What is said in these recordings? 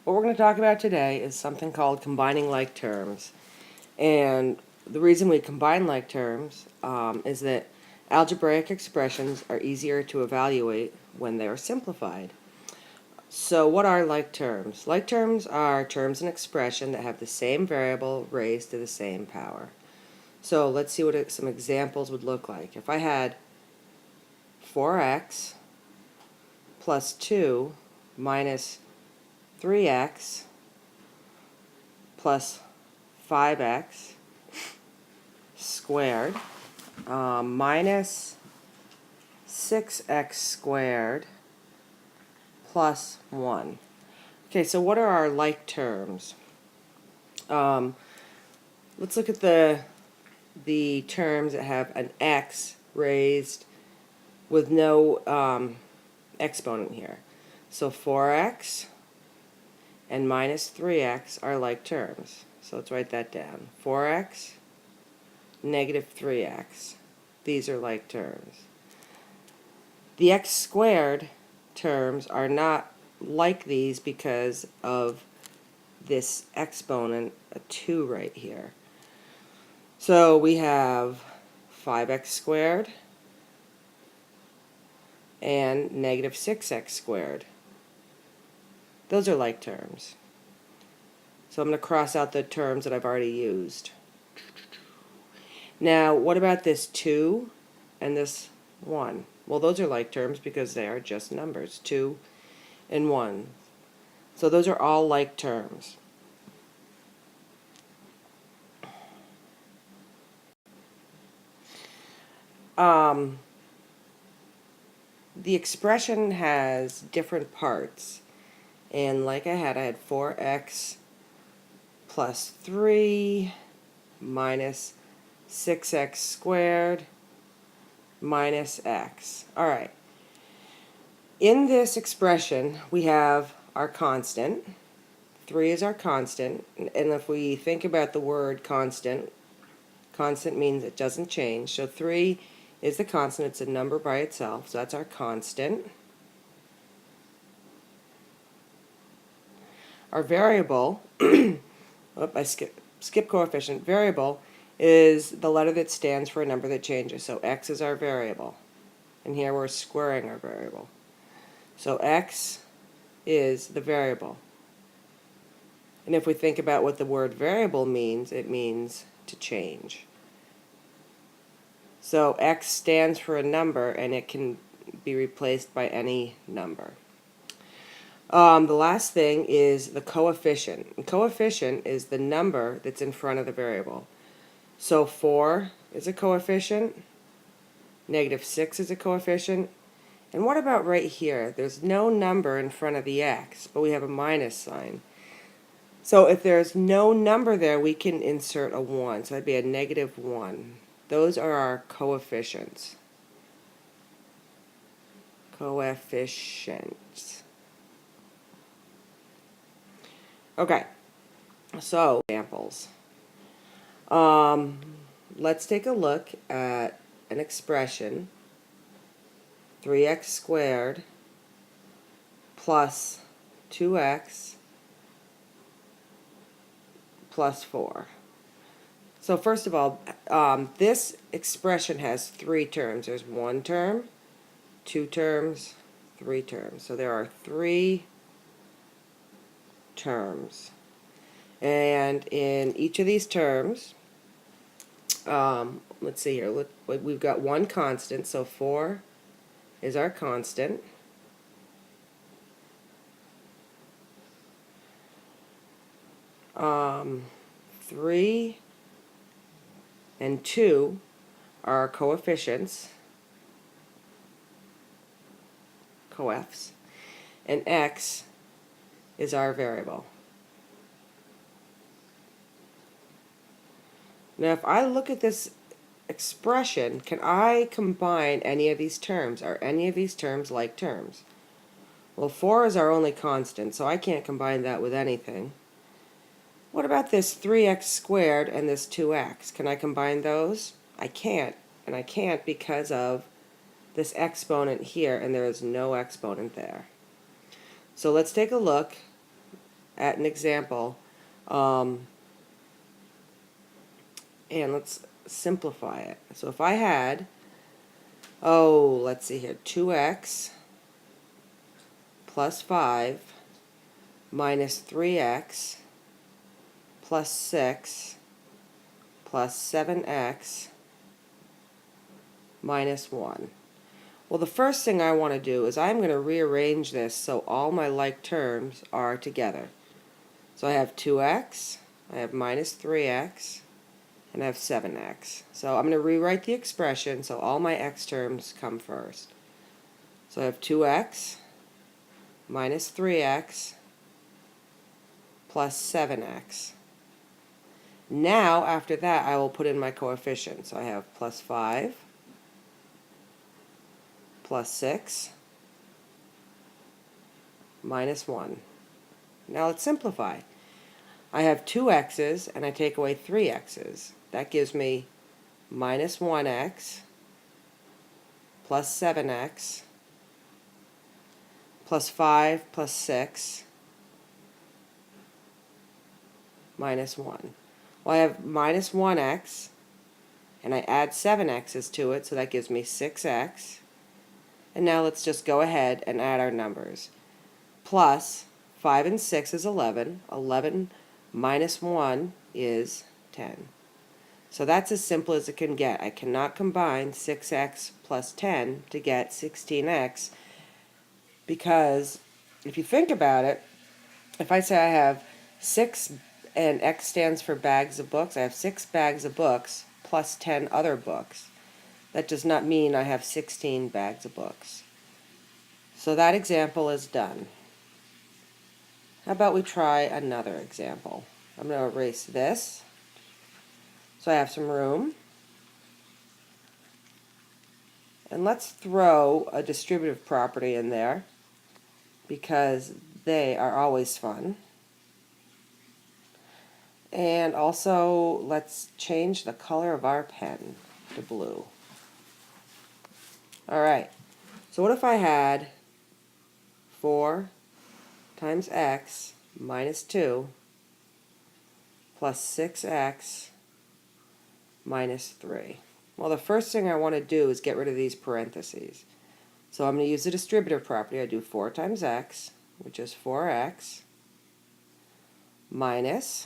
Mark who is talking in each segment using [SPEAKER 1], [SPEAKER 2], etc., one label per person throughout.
[SPEAKER 1] What we're going to talk about today is something called combining like terms. And the reason we combine like terms is that algebraic expressions are easier to evaluate when they are simplified. So what are like terms? Like terms are terms in expression that have the same variable raised to the same power. So let's see what some examples would look like. If I had 4x plus 2 minus 3x plus 5x squared minus 6x squared plus 1. Okay, so what are our like terms? Let's look at the terms that have an x raised with no exponent here. So 4x and minus 3x are like terms. So let's write that down. 4x, negative 3x. These are like terms. The x squared terms are not like these because of this exponent, a 2 right here. So we have 5x squared and negative 6x squared. Those are like terms. So I'm going to cross out the terms that I've already used. Now, what about this 2 and this 1? Well, those are like terms because they are just numbers, 2 and 1. So those are all like terms. The expression has different parts. And like I had 4x plus 3 minus 6x squared minus x. All right. In this expression, we have our constant. 3 is our constant. And if we think about the word constant, constant means it doesn't change. So 3 is the constant. It's a number by itself. So that's our constant. Our variable, I skip coefficient. Variable is the letter that stands for a number that changes. So x is our variable. And here we're squaring our variable. So x is the variable. And if we think about what the word variable means, it means to change. So x stands for a number, and it can be replaced by any number. The last thing is the coefficient. And coefficient is the number that's in front of the variable. So 4 is a coefficient, negative 6 is a coefficient, and what about right here? There's no number in front of the x, but we have a minus sign. So if there's no number there, we can insert a 1, so that'd be a negative 1. Those are our coefficients. Coefficients. Okay, so examples. Let's take a look at an expression, 3x squared plus 2x plus 4. So first of all, this expression has 3 terms. There's 1 term, 2 terms, 3 terms. So there are 3 terms. And in each of these terms, let's see here, we've got one constant, so 4 is our constant. Um, 3 and 2 are our coefficients, coefs, and x is our variable. Now if I look at this expression, can I combine any of these terms? Are any of these terms like terms? Well, 4 is our only constant, so I can't combine that with anything. What about this 3x squared and this 2x? Can I combine those? I can't, and I can't because of this exponent here, and there is no exponent there. So let's take a look at an example. And let's simplify it. So if I had, let's see here, 2x plus 5 minus 3x plus 6 plus 7x minus 1. Well, the first thing I want to do is I'm going to rearrange this so all my like terms are together. So I have 2x, I have minus 3x, and I have 7x. So I'm going to rewrite the expression so all my x terms come first. So I have 2x minus 3x plus 7x. Now, after that, I will put in my coefficients. So I have plus 5, plus 6, minus 1. Now let's simplify. I have 2 x's and I take away 3 x's. That gives me minus 1x plus 7x plus 5 plus 6 minus 1. Well, I have minus 1x and I add 7x's to it, so that gives me 6x. And now let's just go ahead and add our numbers. Plus 5 and 6 is 11. 11 minus 1 is 10. So that's as simple as it can get. I cannot combine 6x plus 10 to get 16x, because if you think about it, if I say I have 6 and x stands for bags of books, I have 6 bags of books plus 10 other books. That does not mean I have 16 bags of books. So that example is done. How about we try another example? I'm going to erase this so I have some room. And let's throw a distributive property in there because they are always fun. And also, let's change the color of our pen to blue. Alright, so what if I had 4 times x minus 2 plus 6x minus 3? Well, the first thing I want to do is get rid of these parentheses. So I'm going to use the distributive property. I do 4 times x, which is 4x, minus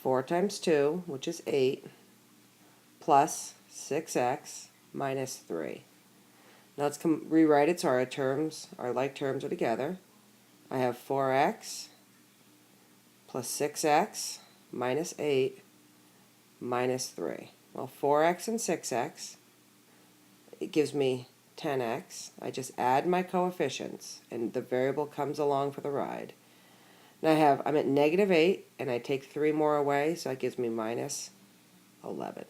[SPEAKER 1] 4 times 2, which is 8, plus 6x minus 3. Now let's rewrite it so our like terms are together. I have 4x plus 6x minus 8 minus 3. Well, 4x and 6x, it gives me 10x. I just add my coefficients, and the variable comes along for the ride. Now I'm at negative 8, and I take 3 more away, so that gives me minus 11.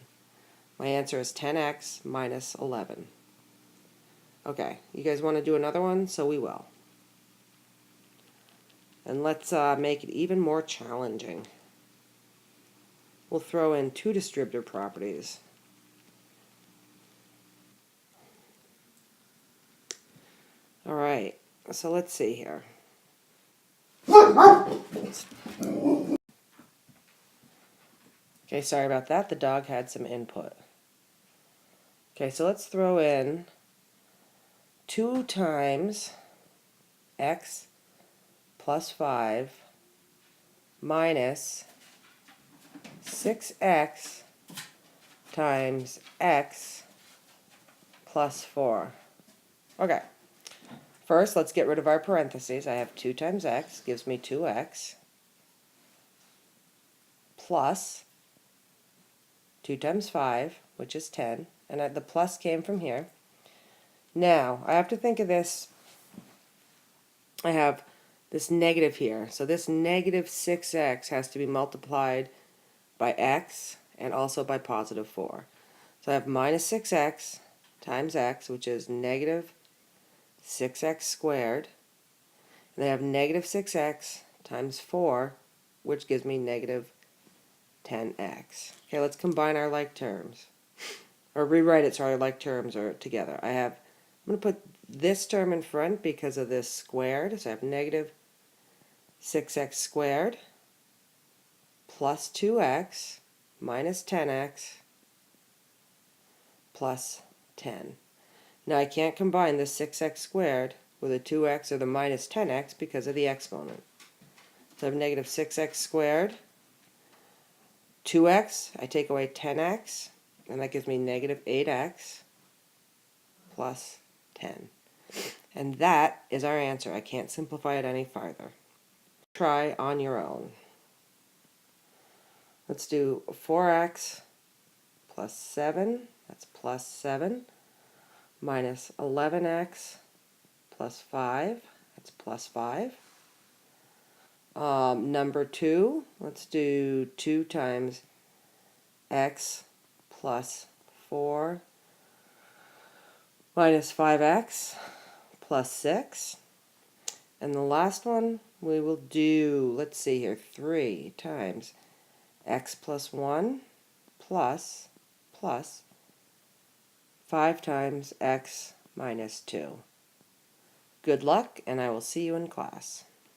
[SPEAKER 1] My answer is 10x minus 11. Okay, you guys want to do another one? So we will. And let's make it even more challenging. We'll throw in 2 distributive properties. Alright, so let's see here. Okay, sorry about that. The dog had some input. Okay, so let's throw in 2 times x plus 5 minus 6x times x plus 4. Okay, first let's get rid of our parentheses. I have 2 times x gives me 2x plus 2 times 5, which is 10, and the plus came from here. Now, I have to think of this, I have this negative here, so this negative 6x has to be multiplied by x and also by positive 4. So I have minus 6x times x, which is negative 6x squared, and I have negative 6x times 4, which gives me negative 10x. Okay, let's combine our like terms, or rewrite it so our like terms are together. I'm going to put this term in front because of this squared, so I have negative 6x squared plus 2x minus 10x plus 10. Now I can't combine the 6x squared with a 2x or the minus 10x because of the exponent. So I have negative 6x squared, 2x, I take away 10x, and that gives me negative 8x plus 10. And that is our answer. I can't simplify it any farther. Try on your own. Let's do 4x plus 7, that's plus 7, minus 11x plus 5, that's plus 5. Number 2, let's do 2 times x plus 4 minus 5x plus 6. And the last one we will do, let's see here, 3 times x plus 1 plus 5 times x minus 2. Good luck, and I will see you in class.